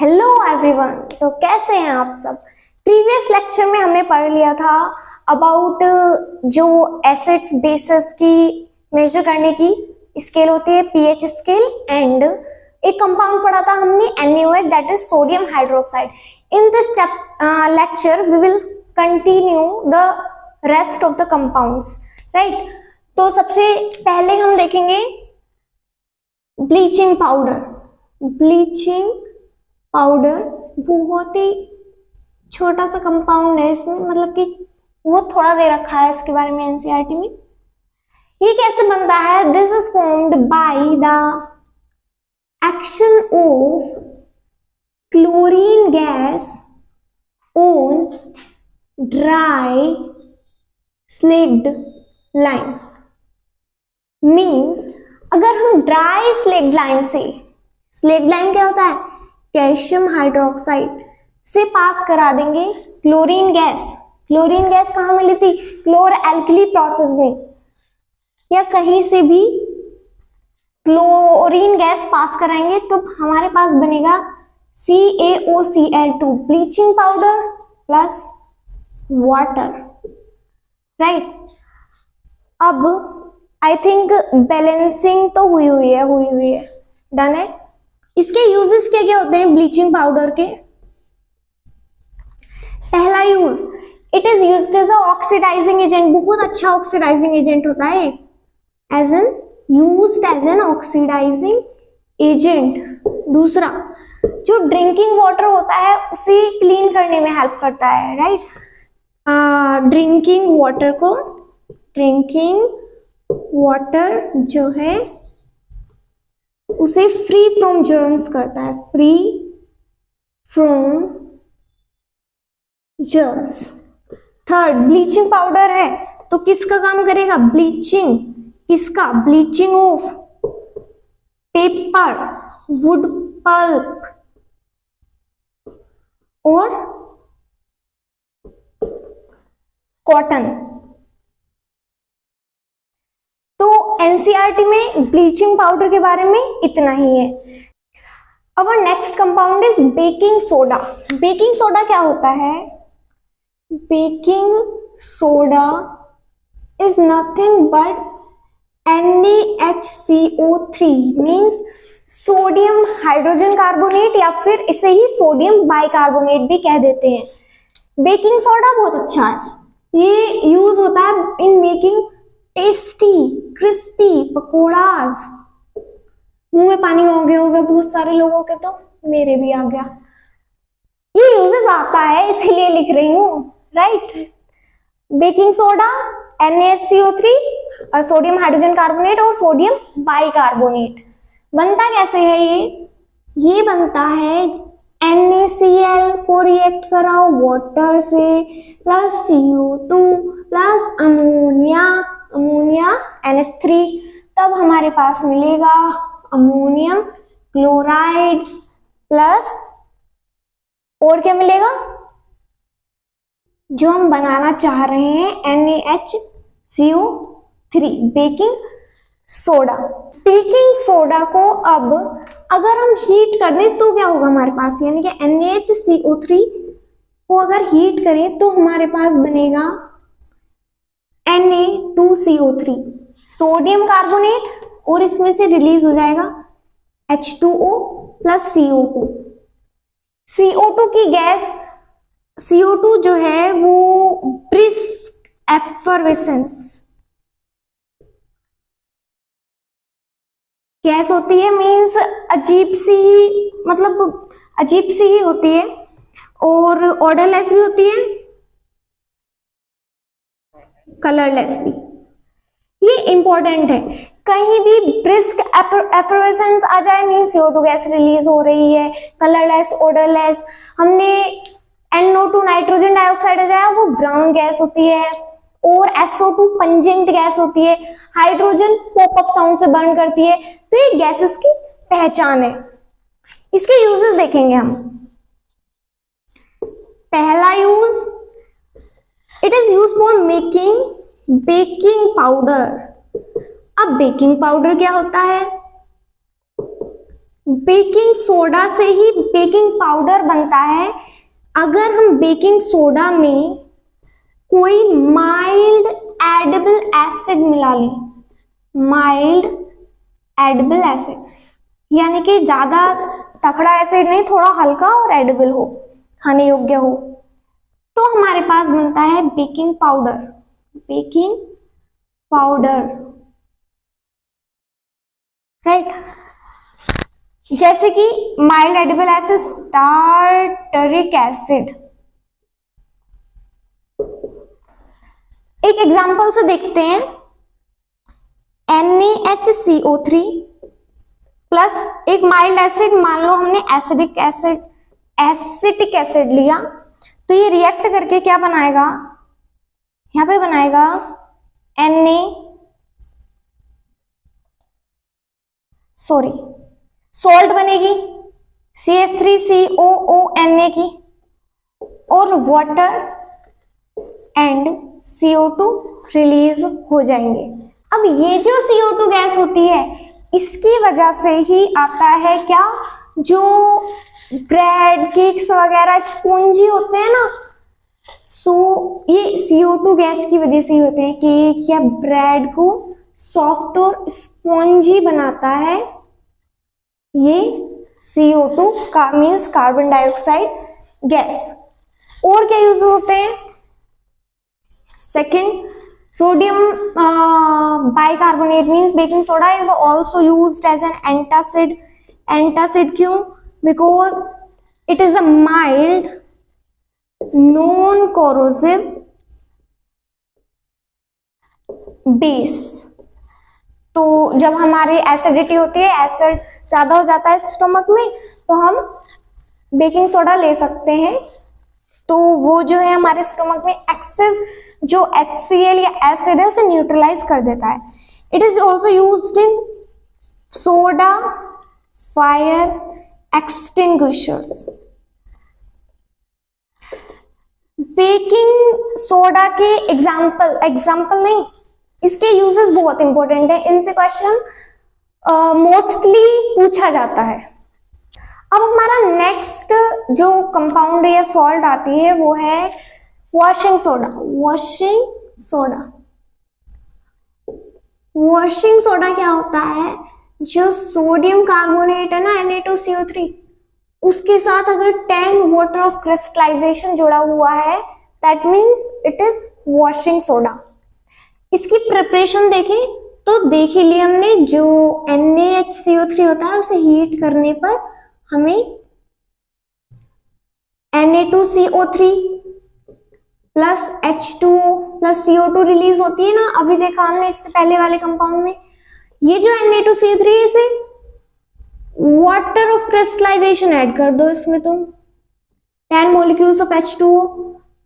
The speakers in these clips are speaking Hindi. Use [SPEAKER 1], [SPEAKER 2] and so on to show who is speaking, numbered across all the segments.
[SPEAKER 1] Hello everyone. तो कैसे हैं आप सब। प्रीवियस लेक्चर में हमने पढ़ लिया था अबाउट जो एसिड्स बेसिस की मेजर करने की स्केल होती है पीएच स्केल, एंड एक कंपाउंड पढ़ा था हमने NaOH, that is sodium hydroxide. In this lecture we will continue the rest of the compounds, right. तो सबसे पहले हम देखेंगे ब्लीचिंग पाउडर। ब्लीचिंग पाउडर बहुत ही छोटा सा कंपाउंड है, इसमें मतलब कि वो थोड़ा दे रखा है इसके बारे में एनसीईआरटी में। ये कैसे बनता है? This is formed by the action of chlorine gas on dry slaked lime. Means अगर हम ड्राई स्लेक्ड लाइम से, स्लेक्ड लाइम क्या होता है? कैल्शियम हाइड्रोक्साइड से पास करा देंगे क्लोरीन गैस। क्लोरीन गैस कहाँ मिली थी? क्लोर एल्कली प्रोसेस में, या कहीं से भी क्लोरीन गैस पास कराएंगे तो हमारे पास बनेगा CaOCl2, bleaching powder plus water, right. अब आई थिंक बैलेंसिंग तो हुई हुई है, डन है। इसके यूजेस क्या क्या होते हैं ब्लीचिंग पाउडर के? पहला use, it is used as a oxidising agent. बहुत अच्छा ऑक्सीडाइजिंग एजेंट होता है, as an used as an oxidising agent. दूसरा, जो ड्रिंकिंग वाटर होता है उसे क्लीन करने में हेल्प करता है, राइट। ड्रिंकिंग वाटर जो है उसे फ्री फ्रॉम जर्म्स करता है, free from germs. Third, bleaching powder है तो किसका काम करेगा? ब्लीचिंग। किसका? Bleaching of paper, wood pulp और कॉटन। तो एनसीईआरटी में ब्लीचिंग पाउडर के बारे में इतना ही है। Our next compound is baking soda. Baking soda क्या होता है? Baking soda is nothing but NaHCO3, means sodium hydrogen carbonate, या फिर इसे ही सोडियम बाइकार्बोनेट भी कह देते हैं। बेकिंग सोडा बहुत अच्छा है, ये यूज होता है in making tasty crispy pakoras. मुंह में पानी हो गया होगा बहुत सारे लोगों के, तो मेरे भी आ गया। ये यूजेस आता है इसीलिए लिख रही हूँ, right. Baking soda, NaHCO3, sodium hydrogen carbonate और सोडियम बाइकार्बोनेट। बनता कैसे है ये बनता है NaCl को रिएक्ट कराओ वाटर से plus CO2 plus ammonia NH3, तब हमारे पास मिलेगा अमोनियम क्लोराइड प्लस, और क्या मिलेगा जो हम बनाना चाह रहे हैं? NaHCO3, baking soda. Baking soda को अब अगर हम हीट कर दें तो क्या होगा हमारे पास? यानी कि NaHCO3 को अगर हीट करें तो हमारे पास बनेगा Na2CO3, सोडियम कार्बोनेट, और इसमें से रिलीज हो जाएगा H2O प्लस CO2। CO2 की गैस, CO2 जो है वो ब्रिस्क एफरवेसेंस गैस होती है, मीन्स अजीब सी ही होती है, और ऑर्डरलेस भी होती है, कलरलेस भी। ये इंपॉर्टेंट है, कहीं भी ब्रिस्क एफरवेसेंस आ जाए मीन्स CO2 गैस रिलीज हो रही है। कलरलेस, ऑर्डरलेस, हमने NO2 नाइट्रोजन डाइऑक्साइड आ जाए वो ब्राउन गैस होती है, और SO2 पंजेंट गैस होती है, हाइड्रोजन पॉपअप साउंड से बर्न करती है। तो ये गैसेस की पहचान है। इसके यूजेस देखेंगे हम। पहला use, it is use for making baking powder. अब बेकिंग पाउडर क्या होता है? बेकिंग सोडा से ही बेकिंग पाउडर बनता है। अगर हम बेकिंग सोडा में कोई माइल्ड एडिबल एसिड मिला लें, माइल्ड एडिबल एसिड यानी कि ज्यादा तकड़ा एसिड नहीं, थोड़ा हल्का और एडिबल हो, खाने योग्य हो, तो हमारे पास बनता है baking powder. Baking powder, right. जैसे कि mild edible acid tartaric acid. एक एग्जांपल से देखते हैं। NaHCO3 प्लस एक माइल्ड एसिड, मान लो हमने एसिटिक एसिड लिया, तो ये रिएक्ट करके क्या बनाएगा, यहां पे बनाएगा सॉल्ट बनेगी CH3COONA की, और वाटर एंड CO2 रिलीज हो जाएंगे। अब ये जो CO2 गैस होती है, इसकी वजह से ही आता है क्या, जो ब्रेड केक्स वगैरह स्पॉन्जी होते हैं ना, ये CO2 गैस की वजह से ही होते हैं। केक या ब्रेड को सॉफ्ट और स्पॉन्जी बनाता है ये CO2 का, मीन्स कार्बन डाइऑक्साइड गैस। और क्या यूज होते हैं, second, sodium bicarbonate means baking soda is also used as an antacid. Antacid क्यों, because it is a mild non corrosive base. तो जब हमारी एसिडिटी होती है, एसिड ज्यादा हो जाता है स्टमक में, तो हम बेकिंग सोडा ले सकते हैं, तो वो जो है हमारे स्टमक में एक्सेस जो HCl या एसिड है उसे न्यूट्रलाइज कर देता है। It is also used in soda fire extinguishers. Baking soda के एग्जाम्पल नहीं, इसके यूजेस बहुत इंपॉर्टेंट है, इनसे क्वेश्चन मोस्टली पूछा जाता है। अब हमारा नेक्स्ट जो कंपाउंड या सॉल्ट आती है वो है वॉशिंग सोडा। वॉशिंग सोडा क्या होता है, जो सोडियम कार्बोनेट है ना Na2CO3, उसके साथ अगर 10 वाटर ऑफ क्रिस्टलाइजेशन जुड़ा हुआ है, that means it is washing soda. इसकी प्रिपरेशन देखें तो देख ही लिया हमने, जो NaHCO3 होता है उसे हीट करने पर हमें Na2CO3 plus H2O plus CO2 release होती है ना, अभी देखा हमने इससे पहले वाले कंपाउंड में। ये जो Na2CO3 है, इसे वाटर ऑफ क्रिस्टलाइजेशन ऐड कर दो इसमें तुम 10 मॉलिक्यूल्स ऑफ H2O,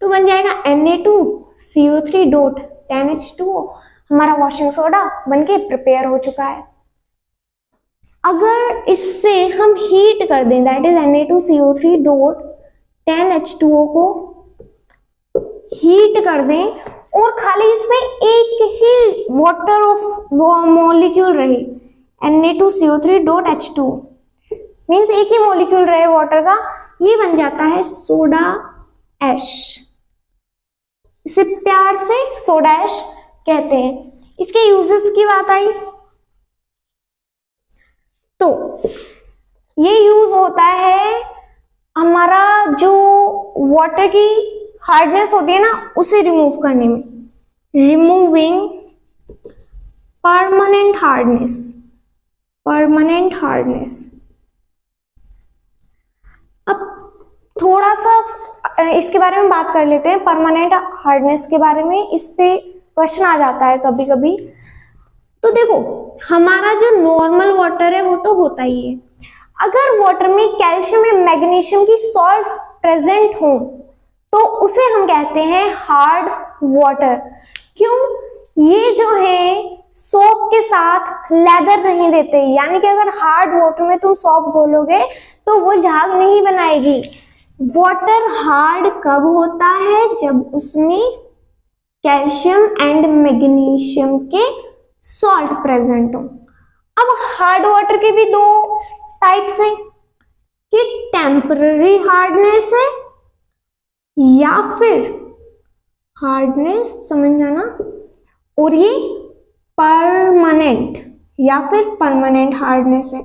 [SPEAKER 1] तो बन जाएगा Na2CO3 डॉट 10H2O। हमारा वॉशिंग सोडा बनके प्रिपेयर हो चुका है। अगर इससे हम हीट कर दें, that is Na2CO3 dot 10H2O को हीट कर दें, और खाली इसमें एक ही वाटर ऑफ मॉलिक्यूल रहे Na2CO3 डॉट H2O, मीन्स एक ही मॉलिक्यूल रहे वाटर का, ये बन जाता है सोडा ऐश। इसे प्यार से सोडा ऐश कहते हैं। इसके यूजेस की बात आई तो ये यूज होता है हमारा जो वाटर की हार्डनेस होती है ना, उसे रिमूव करने में, रिमूविंग परमानेंट हार्डनेस। अब थोड़ा सा इसके बारे में बात कर लेते हैं, परमानेंट हार्डनेस के बारे में। इस पे क्वेश्चन आ जाता है कभी कभी। तो देखो, हमारा जो नॉर्मल वाटर है वो तो होता ही है। अगर वाटर में कैल्शियम या मैग्नीशियम की सॉल्ट्स प्रेजेंट हो तो उसे हम कहते हैं हार्ड वाटर। क्यों? ये जो है सोप के साथ लेदर नहीं देते, यानी कि अगर हार्ड वाटर में तुम सोप घोलोगे तो वो झाग नहीं बनाएगी। वाटर हार्ड कब होता है? जब उसमें कैल्शियम एंड मैग्नीशियम के सॉल्ट प्रेजेंट हो। अब हार्ड वाटर के भी दो टाइप्स हैं कि टेम्पररी हार्डनेस है या फिर हार्डनेस, समझ जाना, और ये परमानेंट या फिर परमानेंट हार्डनेस है।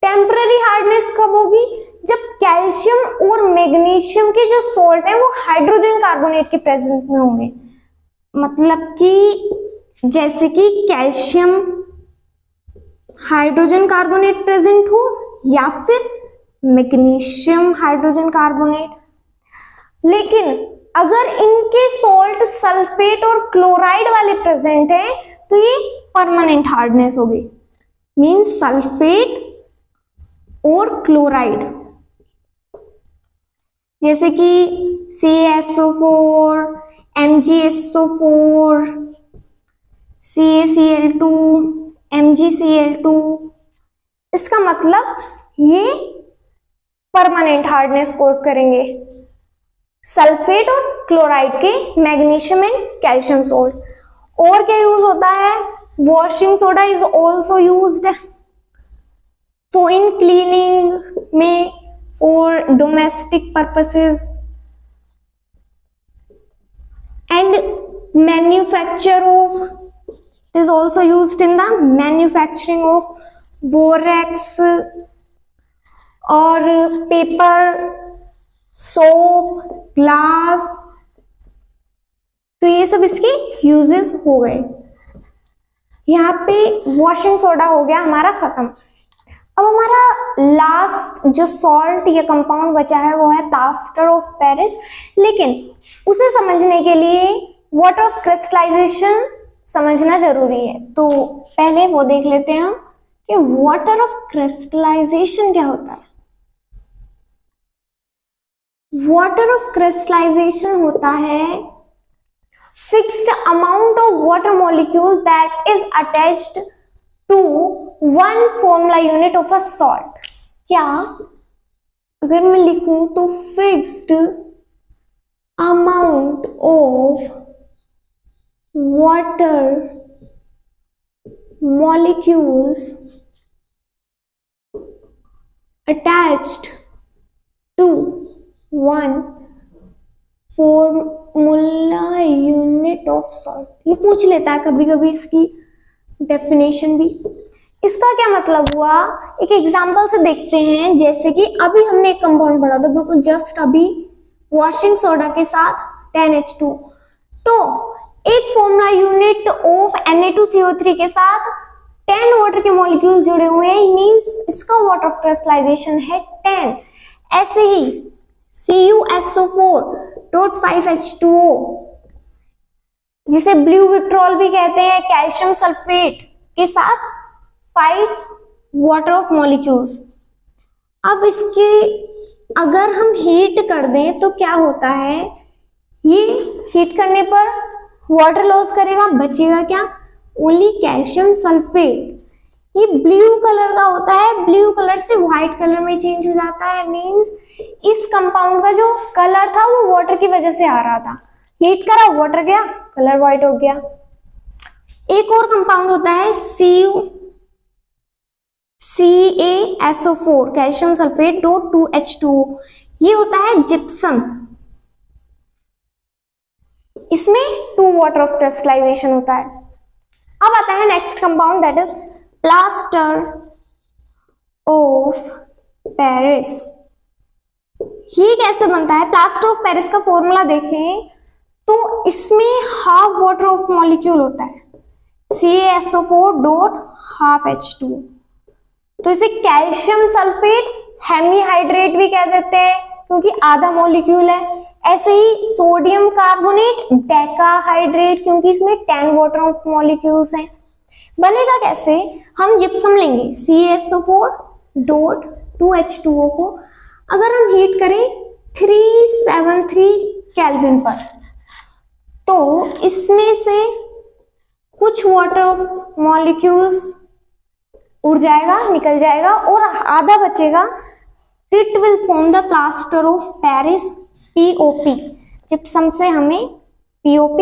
[SPEAKER 1] टेम्पररी हार्डनेस कब होगी? जब कैल्शियम और मैग्नीशियम के जो सॉल्ट है वो हाइड्रोजन कार्बोनेट के प्रेजेंस में होंगे। मतलब कि जैसे कि कैल्शियम हाइड्रोजन कार्बोनेट प्रेजेंट हो या फिर मैग्नीशियम हाइड्रोजन कार्बोनेट। लेकिन अगर इनके सॉल्ट सल्फेट और क्लोराइड वाले प्रेजेंट हैं तो ये परमानेंट हार्डनेस होगी, मींस सल्फेट और क्लोराइड, जैसे कि CaSO4, MgSO4, CaCl2, MgCl2। इसका मतलब ये परमानेंट हार्डनेस कोज करेंगे सल्फेट और क्लोराइड के मैग्नीशियम एंड कैल्शियम सॉल्ट। और क्या यूज होता है? Washing soda is also used for in cleaning में, for domestic purposes and manufacture of, is also used in the manufacturing of borax और पेपर, सोप, ग्लास। तो ये सब इसके यूजेस हो गए। यहाँ पे वॉशिंग सोडा हो गया हमारा खत्म। अब हमारा लास्ट जो सॉल्ट या कंपाउंड बचा है वो है प्लास्टर ऑफ पेरिस। लेकिन उसे समझने के लिए वाटर ऑफ क्रिस्टलाइजेशन समझना जरूरी है। तो पहले वो देख लेते हैं हम कि वाटर ऑफ क्रिस्टलाइजेशन क्या होता है। वाटर ऑफ क्रिस्टलाइजेशन होता है fixed amount of water molecule that is attached to one formula unit of a salt. क्या अगर मैं लिखूं तो fixed amount of water molecules attached to one formula unit of salt। ये पूछ लेता है कभी कभी इसकी डेफिनेशन भी। इसका क्या मतलब हुआ, एक एग्जांपल से देखते हैं। जैसे कि अभी हमने एक कंपाउंड पढ़ा था बिल्कुल जस्ट अभी, वॉशिंग सोडा के साथ 10H2। तो एक फॉर्मूला यूनिट ऑफ Na2CO3 के साथ 10 वाटर के मॉलिक्यूल्स जुड़े हुए हैं, मींस इसका वाटर ऑफ क्रिस्टलाइजेशन है 10। ऐसे ही CuSO4.5H2O, जिसे ब्लू विट्रॉल भी कहते हैं, कैल्शियम सल्फेट के साथ 5 वाटर ऑफ मॉलिक्यूल्स। अब इसके अगर हम हीट कर दें तो क्या होता है, ये हीट करने पर वाटर लॉस करेगा, बचेगा क्या? Only calcium sulphate. ये ब्लू कलर का होता है, ब्लू कलर से व्हाइट कलर में चेंज हो जाता है, मींस इस कंपाउंड का जो कलर था वो वाटर की वजह से आ रहा था। हीट करा, वाटर गया, कलर व्हाइट हो गया। एक और कंपाउंड होता है CaSO4, कैल्शियम सल्फेट .2H2O। ये होता है जिप्सम। इसमें 2 वाटर ऑफ क्रिस्टलाइजेशन होता है। अब आता है next compound that is plaster of Paris. ये कैसे बनता है? प्लास्टर ऑफ पेरिस का फॉर्मूला देखें तो इसमें हाफ वाटर ऑफ मॉलिक्यूल होता है, CaSO4.12H2। तो इसे कैल्शियम सल्फेट हेमीहाइड्रेट भी कह देते हैं क्योंकि आधा मॉलिक्यूल है। ऐसे ही सोडियम कार्बोनेट डेकाहाइड्रेट, क्योंकि इसमें 10 वाटर ऑफ मॉलिक्यूल्स हैं। बनेगा कैसे? हम जिप्सम लेंगे CaSO4.2H2O को, अगर हम हीट करें 373 केल्विन पर, तो इसमें से कुछ वाटर ऑफ मॉलिक्यूल्स उड़ जाएगा, निकल जाएगा, और आधा बचेगा। It will form the plaster of Paris, POP। Gypsum से हमें POP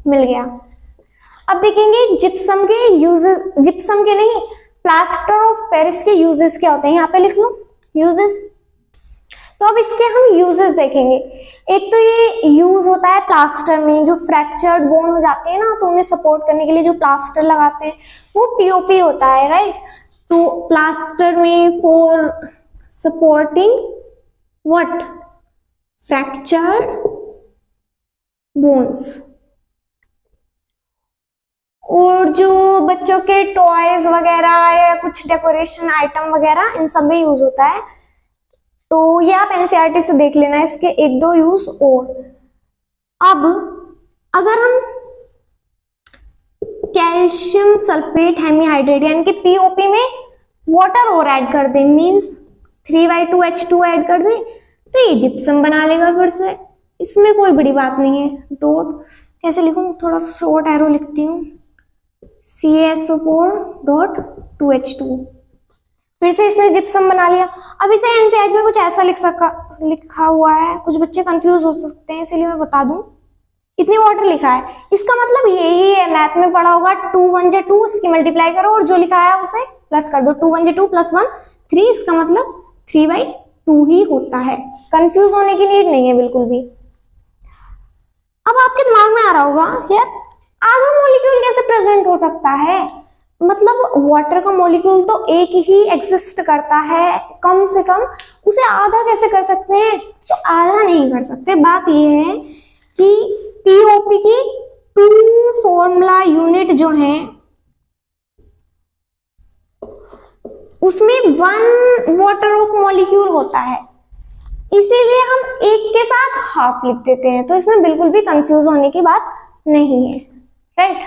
[SPEAKER 1] मिल गया। अब देखेंगे जिप्सम के यूजेस, जिप्सम के नहीं, प्लास्टर ऑफ पेरिस के यूजेस क्या होते हैं, यहाँ पे लिख लो यूजेस। तो अब इसके हम यूजेस देखेंगे। एक तो ये यूज होता है प्लास्टर में, जो फ्रैक्चर्ड बोन हो जाते हैं ना, तो उन्हें सपोर्ट करने के लिए जो प्लास्टर लगाते हैं वो पीओपी होता है, राइट। तो प्लास्टर में for supporting what, fractured bones. और जो बच्चों के टॉयज वगैरह या कुछ डेकोरेशन आइटम वगैरह, इन सब में यूज होता है। तो ये आप एनसीईआरटी से देख लेना, इसके एक दो यूज और। अब अगर हम कैल्शियम सल्फेट हेमीहाइड्रेट यानी कि पीओपी में वाटर और ऐड कर दें, मींस 3/2H2 ऐड कर दें, तो ये जिप्सम बना लेगा फिर से, इसमें कोई बड़ी बात नहीं है। डॉट कैसे लिखूं, थोड़ा शॉर्ट एरो लिखती हूँ, CaSO4.2H2, फिर से इसने जिप्सम बना लिया। अब इसे एनसीईआरटी में कुछ ऐसा लिखा हुआ है, कुछ बच्चे कंफ्यूज हो सकते हैं, इसलिए मैं बता दूं, इतनी वाटर लिखा है, इसका मतलब यही है, मैथ में पढ़ा होगा 2 1 जा 2, इसकी मल्टीप्लाई करो और जो लिखा है उसे प्लस कर दो, 2 1 जा 2 + 1 3, इसका मतलब 3/2 ही होता है। कंफ्यूज होने की नीड नहीं है बिल्कुल भी। अब आपके दिमाग में आ रहा होगा यार, आधा मॉलिक्यूल कैसे प्रेजेंट हो सकता है, मतलब वाटर का मॉलिक्यूल तो एक ही एग्जिस्ट करता है, कम से कम उसे आधा कैसे कर सकते हैं, तो आधा नहीं कर सकते। बात यह है कि पीओपी की 2 फॉर्मूला यूनिट जो हैं उसमें 1 वाटर ऑफ मॉलिक्यूल होता है, इसीलिए हम एक के साथ हाफ लिख देते हैं, तो इसमें बिल्कुल भी कंफ्यूज होने की बात नहीं है, राइट।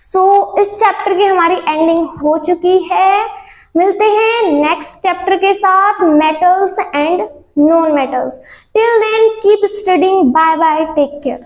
[SPEAKER 1] सो इस चैप्टर की हमारी एंडिंग हो चुकी है। मिलते हैं नेक्स्ट चैप्टर के साथ, metals and non metals. Till then keep studying, bye bye, take care.